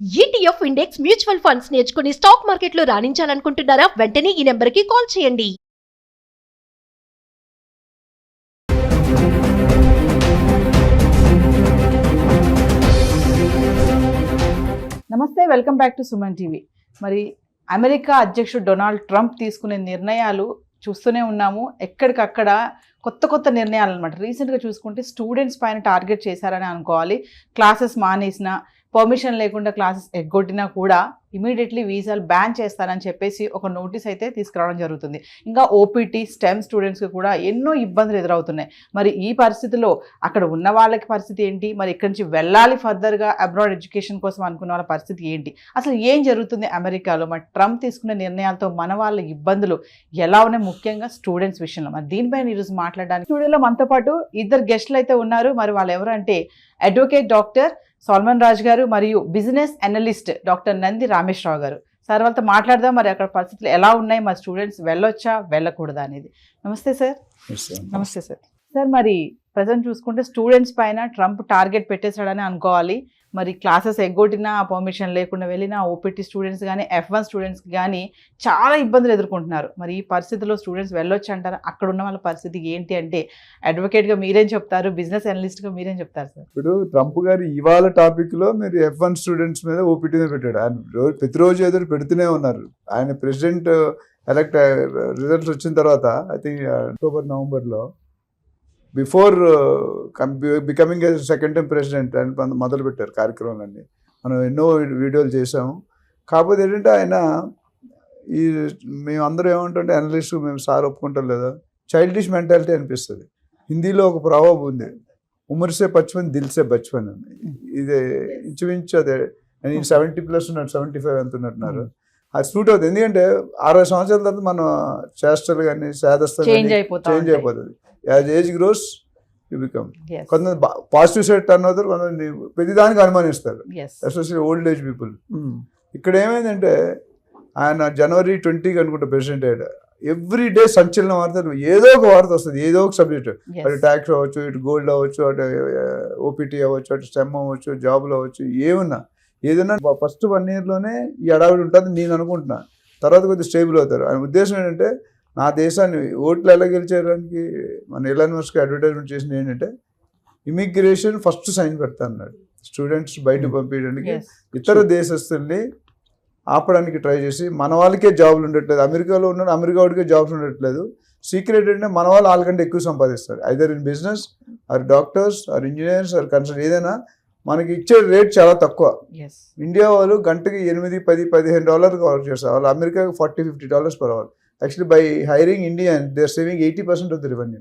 ETF index mutual funds నేర్చుకుని stock మార్కెట్లో రాణించాలనుకుంటున్నారా? వెంటనే ఈ నెంబర్కి కాల్ చేయండి. నమస్తే, welcome back to Suman TV. మరి అమెరికా అధ్యక్షుడు డొనాల్డ్ ట్రంప్ తీసుకునే నిర్ణయాలు చూస్తూనే ఉన్నాము. ఎక్కడికక్కడ కొత్త నిర్ణయాలు అనమాట. రీసెంట్గా చూసుకుంటే స్టూడెంట్స్ పైన టార్గెట్ చేశారని అనుకోవాలి. క్లాసెస్ మానేసిన, పర్మిషన్ లేకుండా క్లాసెస్ ఎగ్గొట్టినా కూడా ఇమీడియట్లీ వీసాలు బ్యాన్ చేస్తారని చెప్పేసి ఒక నోటీస్ అయితే తీసుకురావడం జరుగుతుంది. ఇంకా ఓపీటీ, స్టెమ్ స్టూడెంట్స్కి కూడా ఎన్నో ఇబ్బందులు ఎదురవుతున్నాయి. మరి ఈ పరిస్థితిలో అక్కడ ఉన్న వాళ్ళకి పరిస్థితి ఏంటి, మరి ఇక్కడి నుంచి వెళ్ళాలి ఫర్దర్గా అబ్రాడ్ ఎడ్యుకేషన్ కోసం అనుకున్న వాళ్ళ పరిస్థితి ఏంటి, అసలు ఏం జరుగుతుంది అమెరికాలో, మరి ట్రంప్ తీసుకునే నిర్ణయాలతో మన వాళ్ళ ఇబ్బందులు ఎలా ఉన్నాయి, ముఖ్యంగా స్టూడెంట్స్ విషయంలో. మరి దీనిపైన ఈరోజు మాట్లాడడానికి స్టూడియోలో మనతో పాటు ఇద్దరు గెస్టులు అయితే ఉన్నారు. మరి వాళ్ళు ఎవరంటే అడ్వకేట్ డాక్టర్ సల్మాన్ రాజ్ గారు మరియు business analyst doctor Nandi Rameshwar Rao గారు. సార్, వాళ్ళతో మాట్లాడదాం. మరి అక్కడ పరిస్థితులు ఎలా ఉన్నాయి, మరి స్టూడెంట్స్ వెళ్ళొచ్చా వెళ్ళకూడదా అనేది. నమస్తే సార్. నమస్తే సార్. సార్, మరి ప్రజెంట్ చూసుకుంటే స్టూడెంట్స్ పైన ట్రంప్ టార్గెట్ పెట్టేశాడని అనుకోవాలి. మరి క్లాసెస్ ఎగ్గొట్టినా, పర్మిషన్ లేకుండా వెళ్ళినా ఓపీటీ స్టూడెంట్స్ కానీ, F1 స్టూడెంట్స్కి కానీ చాలా ఇబ్బందులు ఎదుర్కొంటున్నారు. మరి ఈ పరిస్థితుల్లో స్టూడెంట్స్ వెళ్ళొచ్చు అంటారా? అక్కడ ఉన్న వాళ్ళ పరిస్థితి ఏంటి అంటే అడ్వకేట్గా మీరేం చెప్తారు, బిజినెస్ అనలిస్ట్గా మీరేం చెప్తారు సార్? ఇప్పుడు ట్రంప్ గారు ఇవాళ టాపిక్లో మీరు F1 స్టూడెంట్స్ మీద ఓపీటీ మీద పెట్టాడు. ఆయన ప్రతిరోజు ఏదో పెడుతూనే ఉన్నారు. ఆయన ప్రెసిడెంట్ ఎలక్ట్ రిజల్ట్స్ వచ్చిన తర్వాత ఐ థింక్ అక్టోబర్, నవంబర్లో before becoming second time president అని మొదలు పెట్టారు కార్యక్రమాలన్నీ. మనం ఎన్నో వీడియోలు చేసాము. కాకపోతే ఏంటంటే ఆయన మేమందరం ఏమంటుంటే అనలిస్ట్, మేము సార్ ఒప్పుకుంటాం లేదా, చైల్డిష్ మెంటాలిటీ అనిపిస్తుంది. హిందీలో ఒక ప్రొవర్బ్ ఉంది, ఉమర్సే బచ్పన్ దిల్సే బచ్పన్ అని. ఇది ఇంచుమించు అదే. నేను 70+ ఉన్నాడు, 75 ఎంత ఉన్నట్టున్నారు. అది సూట్ అవుతుంది. ఎందుకంటే 60 సంవత్సరాల తర్వాత మన చేష్టలు కానీ చేదస్తలు చేంజ్ అయిపోతుంది. As age gross you become. కొంతమంది పాజిటివ్ సైడ్ టర్న్ అవుతారు, కొంతమంది ప్రతిదానికి అనుమానిస్తారు, ఎస్పెషల్లీ ఓల్డ్ ఏజ్ పీపుల్. ఇక్కడ ఏమైందంటే ఆయన జనవరి 20కి అనుకుంటా ప్రెసిడెంట్ అయ్యాడు. ఎవ్రీ డే సంచలన వార్త, ఏదో ఒక వార్త వస్తుంది, ఏదో ఒక సబ్జెక్ట్. అటు ట్యాక్స్ అవ్వచ్చు, ఇటు గోల్డ్ అవ్వచ్చు, అటు ఓపీటీ అవ్వచ్చు, అటు స్టెమ్ అవ్వచ్చు, జాబులు అవ్వచ్చు, ఏదైనా ఫస్ట్ 1 yearలోనే ఈ అడావిడి ఉంటుంది నేను అనుకుంటున్నా. తర్వాత కొద్దిగా స్టేబుల్ అవుతారు. ఆయన ఉద్దేశం ఏంటంటే నా దేశాన్ని ఓట్లు ఎలా గెలిచేయడానికి మన ఎలాన్ మస్క్ అడ్వర్టైజ్మెంట్ చేసింది ఏంటంటే ఇమిగ్రేషన్ ఫస్ట్ సైన్ పెడతా అన్నాడు. స్టూడెంట్స్ బయట పంపించడానికి, ఇతర దేశస్తుల్ని ఆపడానికి ట్రై చేసి మన వాళ్ళకే జాబులు ఉండట్లేదు. అమెరికాలో ఉన్నాడు, అమెరికా వాడికే జాబ్స్ ఉండట్లేదు. సీక్రెట్ అంటే మన వాళ్ళు వాళ్ళకంటే ఎక్కువ సంపాదిస్తారు. Either in business or doctors or engineers or consult, ఏదైనా మనకి ఇచ్చే రేట్ చాలా తక్కువ. ఇండియా వాళ్ళు గంటకి $8, $10, $15 వర్క్ చేస్తారు. వాళ్ళు అమెరికాకి $40-50 per hour. Actually by hiring Indian they are saving 80% of the revenue.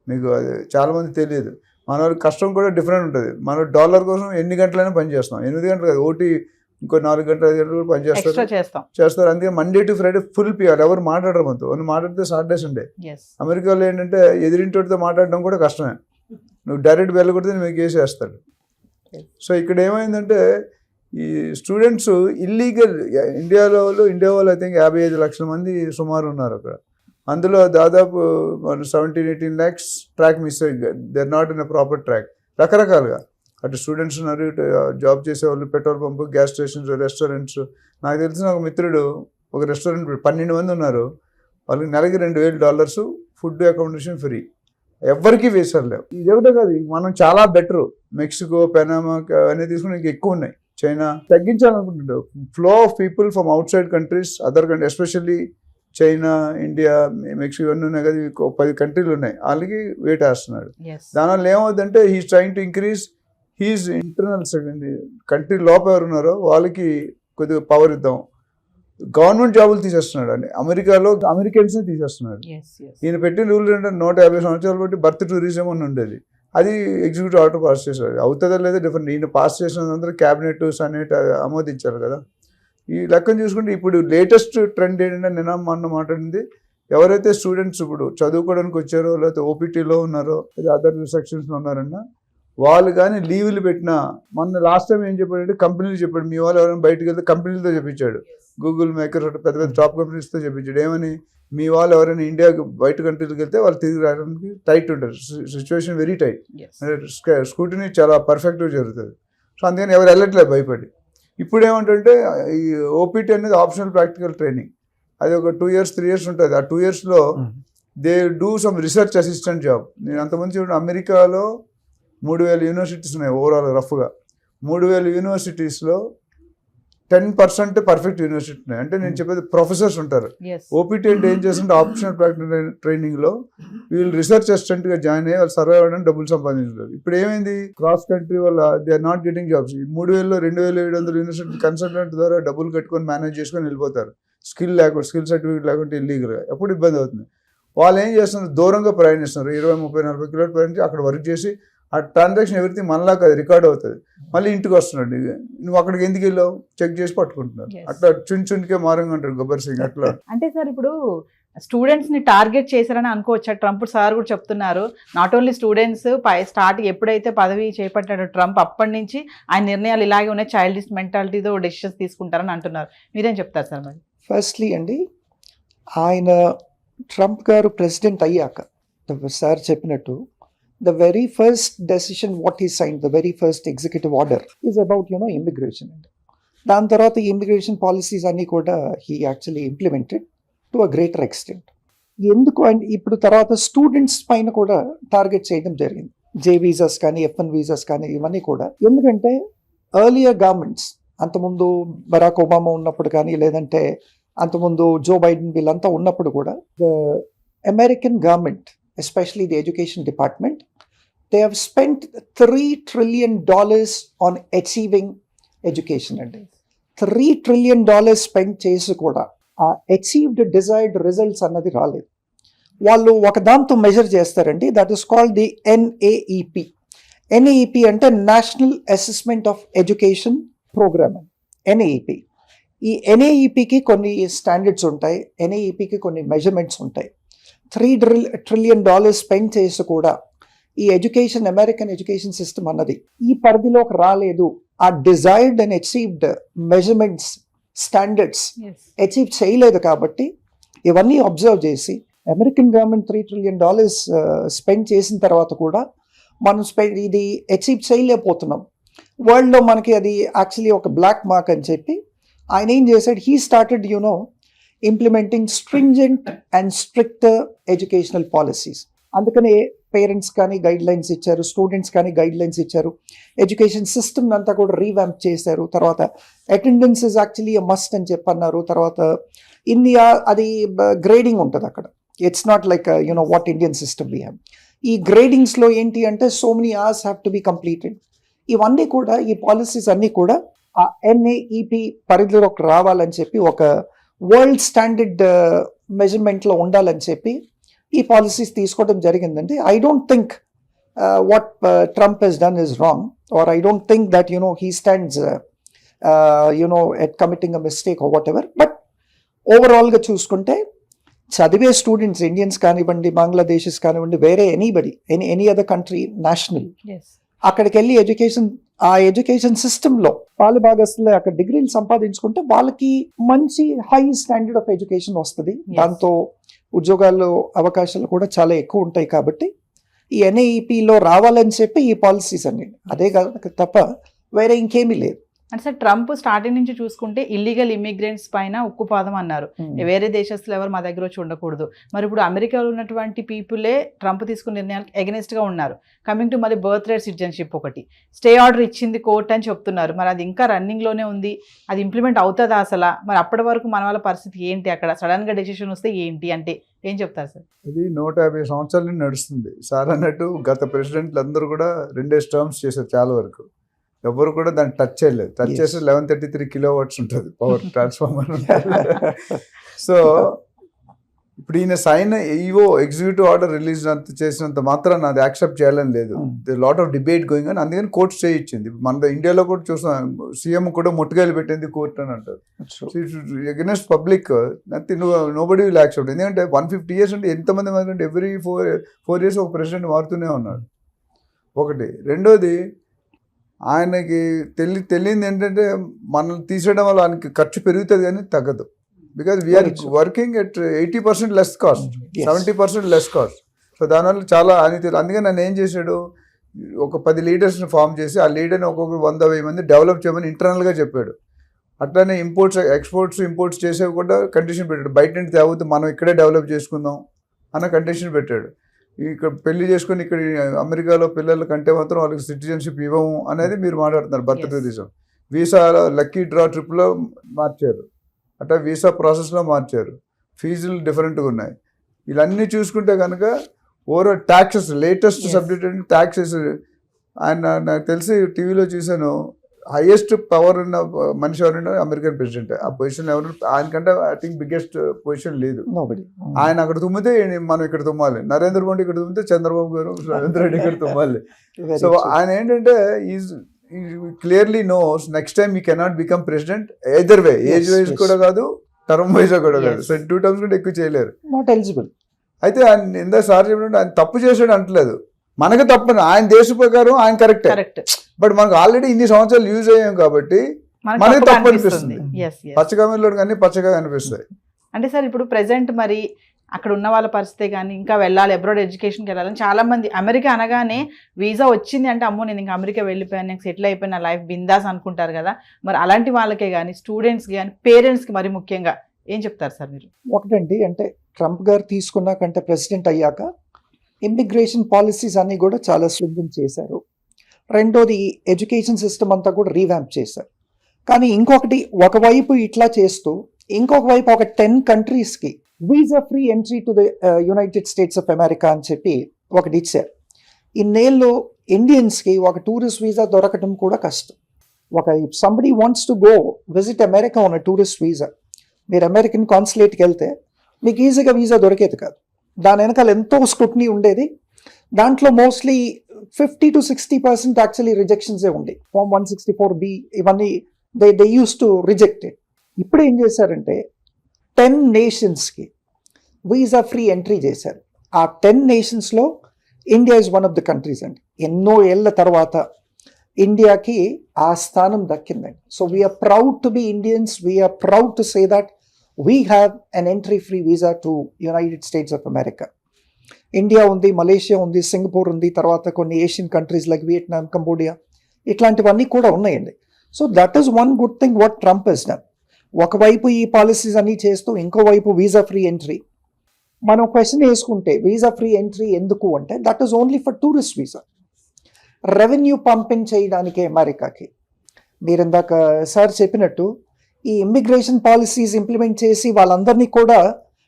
మీకు అది చాలామంది తెలియదు. మన వాళ్ళకి కష్టం కూడా డిఫరెంట్ ఉంటుంది. మన డాలర్ కోసం ఎన్ని గంటలైనా పని చేస్తాం. 8 గంటలు కాదు, ఒకటి ఇంకో 4 గంటలు 5 గంటలు పని చేస్తారు. అందుకే Monday to Friday full PR. ఎవరు మాట్లాడరు మనతో, వాళ్ళు మాట్లాడితే సాటర్డేస్ ఉండే. అమెరికాలో ఏంటంటే ఎదిరింటితో మాట్లాడడం కూడా కష్టమే. నువ్వు డైరెక్ట్ వెళ్ళకూడదు, మీకు వేసేస్తాడు. సో ఇక్కడ ఏమైందంటే ఈ స్టూడెంట్స్ ఇల్లీగల్ ఇండియా వాళ్ళు ఐ థింక్ 55 లక్షల మంది సుమారు ఉన్నారు అక్కడ. అందులో దాదాపు 17-18 lakhs ట్రాక్ మిస్ అయ్యి, they are not in a proper track. రకరకాలుగా అటు స్టూడెంట్స్ ఉన్నారు, ఇటు జాబ్ చేసేవాళ్ళు, petrol pump, gas stations, restaurants. నాకు తెలిసిన ఒక మిత్రుడు ఒక రెస్టారెంట్ 12 మంది ఉన్నారు. వాళ్ళకి నెలకి $2,000 ఫుడ్, అకామిడేషన్ ఫ్రీ. ఎవరికి వేసారు లేవు. ఇది ఒకటే కాదు, మనం చాలా బెటరు. మెక్సికో, పెనామా అనేది తీసుకుని ఇంకా ఎక్కువ ఉన్నాయి. చైనా తగ్గించాలనుకుంటుంటారు. Flow of people from outside countries, other country, especially China, India, Mexico ఇవన్నీ ఉన్నాయి కదా, 10 కంట్రీలు ఉన్నాయి. వాళ్ళకి వెయిట్ వేస్తున్నాడు. దానివల్ల ఏమవుతుందంటే he's trying to increase he's internal country లోపల ఎవరు ఉన్నారో వాళ్ళకి కొద్దిగా పవర్ ఇద్దాం. గవర్నమెంట్ జాబులు తీసేస్తున్నాడు అండి. అమెరికాలో అమెరికన్స్ని తీసేస్తున్నాడు. ఈయన పెట్టిన రూల్ ఏంటంటే 150 సంవత్సరాలు బట్టి బర్త్ టూరిజం అని ఉండేది. అది ఎగ్జిక్యూటివ్ ఆర్డర్ పాస్ చేశారు. అవుతుందా లేదా డిఫరెంట్. ఈయన పాస్ చేసినందరూ క్యాబినెట్, సెనేట్ ఆమోదించారు కదా. ఈ లెక్కను చూసుకుంటే ఇప్పుడు లేటెస్ట్ ట్రెండ్ ఏంటంటే, నిన్న మొన్న మాట్లాడింది, ఎవరైతే స్టూడెంట్స్ ఇప్పుడు చదువుకోవడానికి వచ్చారో, లేకపోతే ఓపీటీలో ఉన్నారో, లేదా అదర్ సెక్షన్స్లో ఉన్నారన్నా, వాళ్ళు కానీ లీవులు పెట్టినా, మొన్న లాస్ట్ టైం ఏం చెప్పాడంటే కంపెనీలు చెప్పాడు, మీ వాళ్ళు ఎవరైనా బయటకు వెళ్తే కంపెనీలతో చెప్పించాడు. గూగుల్, మైక్రోసాఫ్ట్, పెద్ద టాప్ కంపెనీస్తో చెప్పించాడు. ఏమని, మీ వాళ్ళు ఎవరైనా ఇండియాకి బయట కంట్రీలకు వెళ్తే వాళ్ళు తిరిగి రావడానికి టైట్ ఉంటుంది. Situation very tight. స్క్రూటినీ చాలా పర్ఫెక్ట్గా జరుగుతుంది. సో అందుకని ఎవరు వెళ్ళట్లేదు భయపడి. ఇప్పుడు ఏమంటే ఈ ఓపీటీ అనేది ఆప్షనల్ ప్రాక్టికల్ ట్రైనింగ్, అది ఒక 2 years 3 years ఉంటుంది. ఆ 2 yearsలో they do some research assistant job. నేను అంతమంది చూడండి, అమెరికాలో 3000 యూనివర్సిటీస్ ఉన్నాయి ఓవరాల్ రఫ్గా. 3000 యూనివర్సిటీస్లో 10% పర్ఫెక్ట్ యూనివర్సిటీ ఉన్నాయి. అంటే నేను చెప్పేది ప్రొఫెసర్స్ ఉంటారు. ఓపీటీ అంటే ఏం చేస్తుంటే ఆప్షనల్ ప్రాక్టికల్ ట్రైనింగ్లో వీళ్ళు రీసెర్చ్ అసిస్టెంట్గా జాయిన్ అయ్యి వాళ్ళు సర్వైవ్ అవ్వడానికి డబ్బులు సంపాదించారు. ఇప్పుడు ఏమైంది, క్రాస్ కంట్రీ వల్ల they are not getting jobs. 3000లో 2700 యూనివర్సిటీ కన్సల్టెంట్ ద్వారా డబ్బులు కట్టుకొని మేనేజ్ చేసుకొని వెళ్ళిపోతారు. స్కిల్ సర్టిఫికేట్ లేకుంటే ఇల్లీగల్గా. ఎప్పుడు ఇబ్బంది అవుతుంది. వాళ్ళు ఏం చేస్తున్నారు, దూరంగా ప్రయాణిస్తున్నారు, 20, 30, 40 కిలోమీటర్లు ప్రయాణించి అక్కడ వర్క్ చేసి ఆ ట్రాన్సాక్షన్ ఎవ్రీథింగ్ మనలా కాదు రికార్డ్ అవుతుంది. మళ్ళీ ఇంటికి వస్తున్నాడు, నువ్వు అక్కడికి ఎందుకు వెళ్ళావు చెక్ చేసి పట్టుకుంటున్నారు. అట్లా చుంచునికే మారంగా ఉంటాడు గబ్బర్ సింగ్ అట్లా. అంటే సార్ ఇప్పుడు స్టూడెంట్స్ ని టార్గెట్ చేశారని అనుకోవచ్చా? ట్రంప్ సార్ కూడా చెప్తున్నారు, నాట్ ఓన్లీ స్టూడెంట్స్ ఎప్పుడైతే పదవి చేపట్టాడో ట్రంప్ అప్పటి నుంచి ఆయన నిర్ణయాలు ఇలాగే ఉన్నాయి, చైల్డిష్ మెంటాలిటీతో డెసిషన్స్ తీసుకుంటారని అంటున్నారు. మీరేం చెప్తారు సార్? మరి ఫస్ట్లీ అండి, ఆయన ట్రంప్ గారు ప్రెసిడెంట్ అయ్యాక సార్ చెప్పినట్టు the very first decision what he signed, the very first executive order is about immigration. దాని తర్వాత ఈ ఇమిగ్రేషన్ పాలసీస్ అన్నీ కూడా he actually implemented to a greater extent. ఎందుకు అండ్ ఇప్పుడు తర్వాత స్టూడెంట్స్ పైన కూడా టార్గెట్ చేయడం జరిగింది. జే వీసాస్ కానీ F1 వీసాస్ కానీ ఇవన్నీ కూడా. ఎందుకంటే ఎర్లియర్ గవర్నమెంట్స్ అంతకుముందు బరాక్ ఒబామా ఉన్నప్పుడు కానీ లేదంటే అంతకుముందు జో బైడెన్ వీళ్ళంతా ఉన్నప్పుడు కూడా the American government, especially the education department, they have spent $3 trillion on achieving education. And $3 trillion spent చేసి కూడా ఆ అచీవ్డ్ డిజైర్డ్ రిజల్ట్స్ అన్నది రాలేదు. వాళ్ళు ఒక దాంతో మెజర్ చేస్తారండి, that is called the NAEP. NAEP అంటే national assessment of education programme. NAEP. ఈ NAEPకి కొన్ని స్టాండర్డ్స్ ఉంటాయి, NAEPకి కొన్ని మెజర్మెంట్స్ ఉంటాయి. $3 trillion స్పెండ్ చేసి కూడా ఈ అమెరికన్ ఎడ్యుకేషన్ సిస్టమ్ అన్నది ఈ పరిధిలోకి రాలేదు. ఆ desired and achieved measurements standards achieve చేయలేదు. కాబట్టి ఇవన్నీ అబ్జర్వ్ చేసి అమెరికన్ గవర్నమెంట్ $3 trillion స్పెండ్ చేసిన తర్వాత కూడా మనం ఇది అచీవ్ చేయలేకపోతున్నాం. వరల్డ్లో మనకి అది యాక్చువల్లీ ఒక బ్లాక్ మార్క్ అని చెప్పి ఆయన ఏం చేశాడు, he started implementing stringent and strict educational policies. అందుకనే పేరెంట్స్ కానీ గైడ్ లైన్స్ ఇచ్చారు, స్టూడెంట్స్ కానీ గైడ్ లైన్స్ ఇచ్చారు, ఎడ్యుకేషన్ సిస్టమ్ అంతా కూడా రీవ్యాంప్ చేశారు. తర్వాత అటెండెన్స్ ఇస్ యాక్చువల్లీ మస్ట్ అని చెప్పన్నారు. తర్వాత ఇండియా అది గ్రేడింగ్ ఉంటుంది అక్కడ. It's not like what Indian system we have. ఈ గ్రేడింగ్స్లో ఏంటి అంటే so many hours have to be completed. ఇవన్నీ కూడా ఈ పాలసీస్ అన్నీ కూడా ఆ NAEP పరిధిలోకి రావాలని చెప్పి ఒక వరల్డ్ స్టాండర్డ్ మెజర్మెంట్లో ఉండాలని చెప్పి ఈ పాలసీస్ తీసుకోవడం జరిగిందండి. I don't think what Trump has done is wrong, or I don't think that he stands at committing a mistake or whatever. But ఓవరాల్గా చూసుకుంటే చదివే స్టూడెంట్స్, ఇండియన్స్ కానివ్వండి, బంగ్లాదేశీస్ కానివ్వండి, వేరే ఎనీ అదర్ కంట్రీ నేషనల్, అక్కడికి వెళ్ళి ఆ ఎడ్యుకేషన్ సిస్టంలో పాలు భాగస్తులు అక్కడ డిగ్రీలు సంపాదించుకుంటే వాళ్ళకి మంచి హై స్టాండర్డ్ ఆఫ్ ఎడ్యుకేషన్ వస్తుంది. దాంతో ఉద్యోగాలు అవకాశాలు కూడా చాలా ఎక్కువ ఉంటాయి. కాబట్టి ఈ NAEPలో రావాలని చెప్పి ఈ పాలసీస్ అన్ని, అదే కాదు తప్ప వేరే ఇంకేమీ లేదు. అంటే సార్ ట్రంప్ స్టార్టింగ్ నుంచి చూసుకుంటే ఇల్లీగల్ ఇమిగ్రెంట్స్ పైన ఉక్కుపాదం అన్నారు. వేరే దేశస్తులు ఎవరు మా దగ్గర వచ్చి ఉండకూడదు. మరి ఇప్పుడు అమెరికాలో ఉన్నటువంటి పీపులే ట్రంప్ తీసుకున్న నిర్ణయాలకు ఎగనెస్ట్ గా ఉన్నారు. కమింగ్ టు మళ్ళీ బర్త్ రైట్ సిటిజన్షిప్, ఒకటి స్టే ఆర్డర్ ఇచ్చింది కోర్ట్ అని చెప్తున్నారు. మరి అది ఇంకా రన్నింగ్ లోనే ఉంది, అది ఇంప్లిమెంట్ అవుతుందా అసలు? మరి అప్పటి వరకు మన వాళ్ళ పరిస్థితి ఏంటి? అక్కడ సడన్ గా డెసిషన్ వస్తే ఏంటి అంటే ఏం చెప్తారు సార్? ఇది 150 సంవత్సరాల నడుస్తుంది సార్ అన్నట్టు. గత ప్రెసిడెంట్లు అందరూ కూడా 2 టర్మ్స్ చేశారు చాలా వరకు. ఎవరు కూడా దాన్ని టచ్ చేయలేదు. టచ్ చేస్తే 1133 kilowatts ఉంటుంది పవర్ ట్రాన్స్ఫార్మర్. సో ఇప్పుడు ఈయన సైన్ ఎగ్జిక్యూటివ్ ఆర్డర్ రిలీజ్ చేసినంత మాత్రం అది యాక్సెప్ట్ చేయాలని లేదు. లాట్ ఆఫ్ డిబేట్ గోయింగ్ అని, అందుకని కోర్టు స్టే ఇచ్చింది. మన ఇండియాలో కూడా చూసాం, సీఎం కూడా ముట్టుకాయలు పెట్టింది కోర్టు అని అంటారు. Against public nobody will accept. ఎందుకంటే 150 years అంటే ఎంతమంది అంటే ఎవ్రీ 4 years ఒక ప్రెసిడెంట్ మారుతూనే ఉన్నాడు. ఒకటి. రెండోది, ఆయనకి తెలియంది ఏంటంటే మనల్ని తీసేయడం వల్ల ఆయనకి ఖర్చు పెరుగుతుంది కానీ తగ్గదు. Because we're working at 80% less cost, 70% less cost. So దానివల్ల చాలా ఆయన అందుకని నన్ను ఏం చేశాడు, ఒక 10 leadersని ఫామ్ చేసి ఆ లీడర్ని ఒక్కొక్కరు 100-1000 మంది డెవలప్ చేయమని ఇంటర్నల్గా చెప్పాడు. అట్లానే ఎక్స్పోర్ట్స్ చేసేవి కూడా కండిషన్ పెట్టాడు. బయట నుంచి తేవద్దు, మనం ఇక్కడే డెవలప్ చేసుకుందాం అన్న కండిషన్ పెట్టాడు. ఇక్కడ పెళ్లి చేసుకుని ఇక్కడ అమెరికాలో పిల్లల కంటే మాత్రం వాళ్ళకి సిటిజన్షిప్ ఇవ్వము అనేది మీరు మాట్లాడుతున్నారు. Birth tourism, visa lucky draw ట్రిప్లో మార్చారు, అట్లా వీసా ప్రాసెస్లో మార్చారు, ఫీజులు డిఫరెంట్గా ఉన్నాయి. ఇవన్నీ చూసుకుంటే కనుక ఓవరాల్ ట్యాక్సెస్, లేటెస్ట్ సబ్జెక్ట్ అంటే ట్యాక్సెస్. ఆయన నాకు తెలిసి టీవీలో చూశాను, హైయెస్ట్ పవర్ ఉన్న మనిషి ఎవరైనా అమెరికన్ ప్రెసిడెంట్. ఆ పొజిషన్ ఎవరు ఆయనకంటే ఐ థింక్ బిగ్గెస్ట్ పొజిషన్ లేదు. ఆయన అక్కడ తుమ్మితే మనం ఇక్కడ తుమ్మాలి, నరేంద్ర మోడీ ఇక్కడ తుమ్మితే చంద్రబాబు గారు రవీంద్ర రెడ్డి ఇక్కడ తుమ్మాలి. సో ఆయన ఏంటంటే క్లియర్లీ నోస్ నెక్స్ట్ టైం ఈ కెనాట్ బికమ్ ప్రెసిడెంట్ ఎదర్ వే, ఏజ్ వైజ్ కూడా కాదు, టర్మ్ వైజ్ కూడా కాదు. సో 2 టర్మ్స్ కూడా ఎక్కువ చేయలేరు, నాట్ ఎలిజిబుల్. అయితే ఆయన ఎంత సార్ చెప్పినట్టు ఆయన తప్పు చేసాడు అంటలేదు, మనకు తప్పు, ఆయన దేశ ప్రకారం ఆయన కరెక్ట్. బట్ మనకు ఆల్రెడీ ఇన్ని సంవత్సరాలు యూజ్ అయ్యాం కాబట్టి మనకి తప్పు అనిపిస్తుంది. పచ్చగా అన్ని పచ్చగా అనిపిస్తాయి. అంటే సార్ ఇప్పుడు ప్రెసెంట్ మరి అక్కడ ఉన్న వాళ్ళ పరిస్థితి కానీ ఇంకా వెళ్ళాలి, అబ్రాడ్ ఎడ్యుకేషన్కి వెళ్ళాలని చాలా మంది, అమెరికా అనగానే వీసా వచ్చింది అంటే అమ్మో నేను ఇంకా అమెరికా వెళ్ళిపోయాను, నాకు సెటిల్ అయిపోయిన లైఫ్ బిందాస్ అనుకుంటారు కదా. మరి అలాంటి వాళ్ళకే కానీ స్టూడెంట్స్కి కానీ పేరెంట్స్కి మరి ముఖ్యంగా ఏం చెప్తారు సార్ మీరు? ఒకటండి, అంటే ట్రంప్ గారు తీసుకున్నాకంటే ప్రెసిడెంట్ అయ్యాక ఇమిగ్రేషన్ పాలసీస్ అన్నీ కూడా చాలా స్ట్రింజెంట్ చేశారు. రెండోది ఎడ్యుకేషన్ సిస్టమ్ అంతా కూడా రీవ్యాంప్ చేశారు. కానీ ఇంకొకటి, ఒకవైపు ఇట్లా చేస్తూ ఇంకొక వైపు ఒక 10 కంట్రీస్కి visa free entry to the United States of America అని చెప్పి ఒకటి ఇచ్చారు. ఇన్నేళ్ళు ఇండియన్స్కి ఒక టూరిస్ట్ వీసా దొరకడం కూడా కష్టం. If somebody wants to go visit America on a tourist visa, మీరు అమెరికన్ కాన్సులేట్కి వెళ్తే మీకు ఈజీగా వీసా దొరికేది కాదు. దాని వెనకాల ఎంతో స్క్రూటినీ ఉండేది. దాంట్లో మోస్ట్లీ 50 to 60% యాక్చువల్లీ రిజెక్షన్సే ఉండే. ఫామ్ 164B ఇవన్నీ they use to reject it. ఇప్పుడు ఏం చేశారంటే 10 నేషన్స్కి వీసా ఫ్రీ ఎంట్రీ చేశారు. ఆ 10 నేషన్స్లో India is one of the countries అండి. ఎన్నో ఏళ్ళ తర్వాత ఇండియాకి ఆ స్థానం దక్కిందండి. So we're proud to be Indians, we're proud to say that we have an entry free visa to United States of America. India ఉంది, మలేషియా ఉంది, సింగపూర్ ఉంది, తర్వాత కొన్ని Asian countries like Vietnam, Cambodia, ఇట్లాంటివన్నీ కూడా ఉన్నాయండి. So that is one good thing what Trump has done. ఒకవైపు ఈ పాలసీస్ అన్నీ చేస్తూ ఇంకోవైపు వీసా ఫ్రీ ఎంట్రీ. మనం క్వశ్చన్ వేసుకుంటే వీసా ఫ్రీ ఎంట్రీ ఎందుకు అంటే that is only for tourist visa, revenue pumping చేయడానికే అమెరికాకి. మీరు ఇందాక సార్ చెప్పినట్టు ఈ ఇమ్మిగ్రేషన్ పాలసీస్ ఇంప్లిమెంట్ చేసి వాళ్ళందరినీ కూడా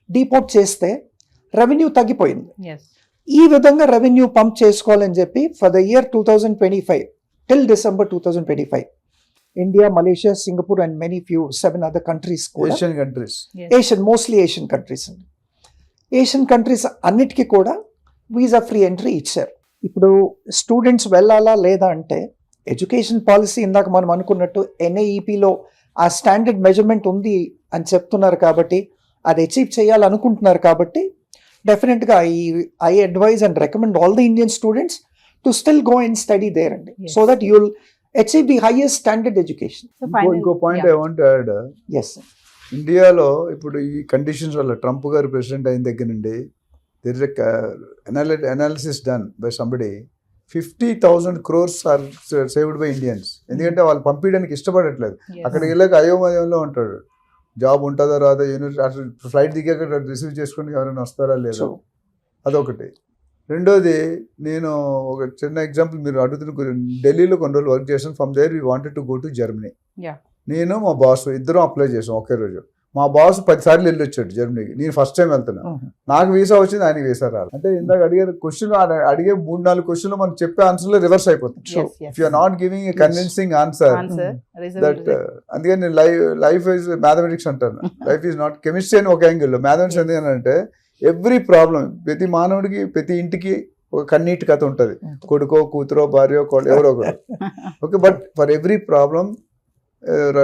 డిపోర్ట్ చేస్తే రెవెన్యూ తగ్గిపోయింది. ఈ విధంగా రెవెన్యూ పంప్ చేసుకోవాలని చెప్పి for the year 2025 till December 2025 India, Malaysia, Singapore and many 7 other countries కూడా, మోస్ట్లీ ఏషియన్ కంట్రీస్ అండి, ఏషియన్ కంట్రీస్ అన్నిటికీ కూడా వీసా ఫ్రీ ఎంట్రీ ఇచ్చారు. ఇప్పుడు స్టూడెంట్స్ వెళ్ళాలా లేదా అంటే ఎడ్యుకేషన్ పాలసీ ఇందాక మనం అనుకున్నట్టు NAEPలో ఆ స్టాండర్డ్ మెజర్మెంట్ ఉంది అని చెప్తున్నారు కాబట్టి, అది అచీవ్ చేయాలనుకుంటున్నారు కాబట్టి డెఫినెట్గా I advise and recommend all the Indian students to still go and study there అండి, so that you'll achieve the highest standard education. ఇంకో point I want to add, ఇండియాలో ఇప్పుడు ఈ కండిషన్స్ వల్ల ట్రంప్ గారు ప్రెసిడెంట్ అయిన దగ్గర నుండి there is a analysis done by somebody, 50,000 crores are saved by Indians. ఎందుకంటే వాళ్ళు పంపించడానికి ఇష్టపడట్లేదు. అక్కడికి వెళ్ళాక అయోమయంలో ఉంటాడు, జాబ్ ఉంటుందా రాదా, అసలు ఫ్లైట్ దిగాక రిసీవ్ చేసుకుని ఎవరైనా వస్తారా లేదా, అదొకటి. రెండోది, నేను ఒక చిన్న ఎగ్జాంపుల్, మీరు అడుగుతున్న ఢిల్లీలో కొన్ని రోజులు వర్క్ చేసాను. From there we wanted to go to Germany. నేను మా బాస్ ఇద్దరం అప్లై చేసాం ఒకే రోజు. మా బాస్ 10 సార్లు వెళ్ళి వచ్చాడు జర్మనీకి, నేను ఫస్ట్ టైం వెళ్తున్నా. నాకు వీసా వచ్చింది, ఆయనకి వీసా రాలి. అంటే ఇందాక అడిగే క్వశ్చన్, అడిగే 3-4 క్వశ్చన్లు మనం చెప్పే ఆన్సర్లో రివర్స్ అయిపోతుంది. If you are not giving a convincing answer, that అందుకని నేను లైఫ్ ఈజ్ మ్యాథమెటిక్స్ అంటాను. లైఫ్ ఈజ్ నాట్ కెమిస్ట్రీ అని ఒక యాంగిల్లో, మ్యాథమెటిక్స్ ఎందుకంటే ఎవ్రీ ప్రాబ్లం, ప్రతి మానవుడికి ప్రతి ఇంటికి ఒక కన్నీటి కథ ఉంటుంది, కొడుకో కూతురో భార్యో ఎవరో ఒకరు. Okay, but for every problem,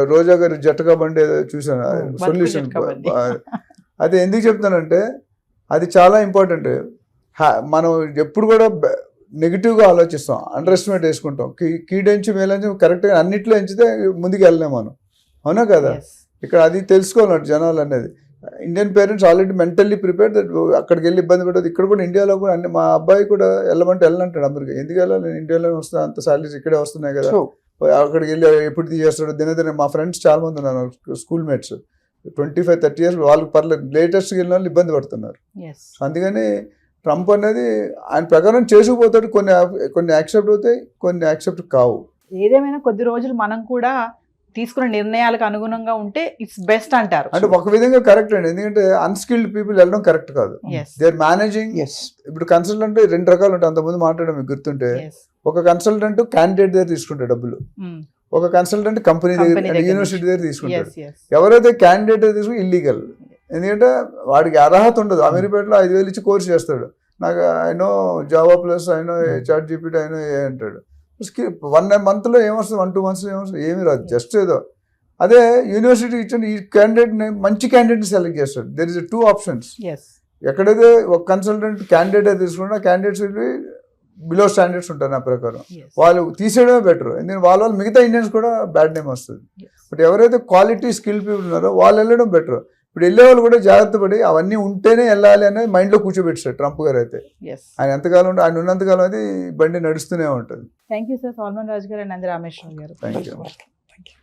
Roja గారు జట్టగా బండి చూసాను సొల్యూషన్. అది ఎందుకు చెప్తానంటే అది చాలా ఇంపార్టెంట్. మనం ఎప్పుడు కూడా నెగిటివ్గా ఆలోచిస్తాం, అండర్ ఎస్టిమేట్ వేసుకుంటాం. కీడెంచి మేలంచి కరెక్ట్గా అన్నిట్లో ఎంచితే ముందుకు వెళ్ళలేము మనం, అవునా కదా? ఇక్కడ అది తెలుసుకోవాలి జనాలు అనేది. Indian parents already mentally prepared that అక్కడికి వెళ్ళి ఇబ్బంది పడదు. ఇక్కడ కూడా ఇండియాలో కూడా మా అబ్బాయి కూడా వెళ్ళమంటే వెళ్ళనంటాడు అమెరికా. ఎందుకు వెళ్ళాలి, నేను ఇండియాలో వస్తా, అంత సాలరీస్ ఇక్కడే వస్తున్నాయి కదా, అక్కడికి వెళ్ళి ఎప్పుడు తీసేస్తాడు దినదిన. మా ఫ్రెండ్స్ చాలా మంది ఉన్నారు, స్కూల్ మేట్స్ 25-30 years, వాళ్ళు పర్లేదు, లేటెస్ట్కి వెళ్ళిన వాళ్ళు ఇబ్బంది పడుతున్నారు. ఎస్ అందుకని ట్రంప్ అనేది ఆయన ప్రకారం చేసుకుపోతాడు. కొన్ని యాక్సెప్ట్ అవుతాయి, కొన్ని యాక్సెప్ట్ కావు. ఏదేమైనా కొద్ది రోజులు మనం కూడా తీసుకున్న నిర్ణయాలకు అనుగుణంగా ఉంటే ఇట్స్ బెస్ట్ అంటారు. అంటే ఒక విధంగా కరెక్ట్ అండి, ఎందుకంటే అన్స్కిల్డ్ పీపుల్ వెళ్ళడం కరెక్ట్ కాదు. Yes they are managing. Yes ఇప్పుడు కన్సల్టెంట్ 2 రకాలు ఉంటాయి, అంతకుముందు మాట్లాడడం మీకు గుర్తుంటే. ఎస్ ఒక కన్సల్టెంట్ క్యాండిడేట్ దగ్గర తీసుకుంటాడు డబ్బులు, ఒక కన్సల్టెంట్ కంపెనీ దగ్గర, యూనివర్సిటీ దగ్గర తీసుకుంటాడు. ఎస్ ఎస్ ఎవరైతే క్యాండిడేట్ దగ్గర తీసుకుని ఇల్లీగల్, ఎందుకంటే వాడికి అర్హత ఉండదు. అమీర్పేటలో 5,000 ఇచ్చి కోర్స్ చేస్తాడు, నాకు ఐనో జావా ప్లస్, ఐనో చాట్ జీపీటీ, ఐనో ఏ అంటాడు. 1 monthలో ఏమొస్తుంది, 1-2 monthsలో ఏమొస్తుంది, ఏమీ రాదు, జస్ట్ ఏదో. అదే యూనివర్సిటీ ఇచ్చిన ఈ క్యాండిడేట్ని, మంచి క్యాండిడేట్ని సెలెక్ట్ చేస్తాడు. There is 2 options. ఎస్ ఎక్కడైతే ఒక కన్సల్టెంట్ క్యాండిడేట్ తీసుకుంటే క్యాండిడేట్స్ బిలో స్టాండర్డ్స్ ఉంటారు నా ప్రకారం, వాళ్ళు తీసేయడమే బెటర్. ఎందుకంటే వాళ్ళ మిగతా ఇండియన్స్ కూడా బ్యాడ్ నేమ్ వస్తుంది. బట్ ఎవరైతే క్వాలిటీ స్కిల్ పీపుల్ ఉన్నారో వాళ్ళు వెళ్ళడం బెటర్. ఇప్పుడు వెళ్ళే వాళ్ళు కూడా జాగ్రత్త పడి అవన్నీ ఉంటేనే వెళ్ళాలి అనేది మైండ్లో కూర్చోబెట్టారు ట్రంప్ గారు అయితే. ఎస్ ఆయన ఎంతకాలం ఉంటే, ఆయన ఉన్నంతకాలం అది బండి నడుస్తూనే ఉంటుంది. థ్యాంక్ యూ సార్, సాల్మన్ రాజు గారు అండ్ నంది రామేశ్వరం గారు. Thank you. Welcome. Thank you.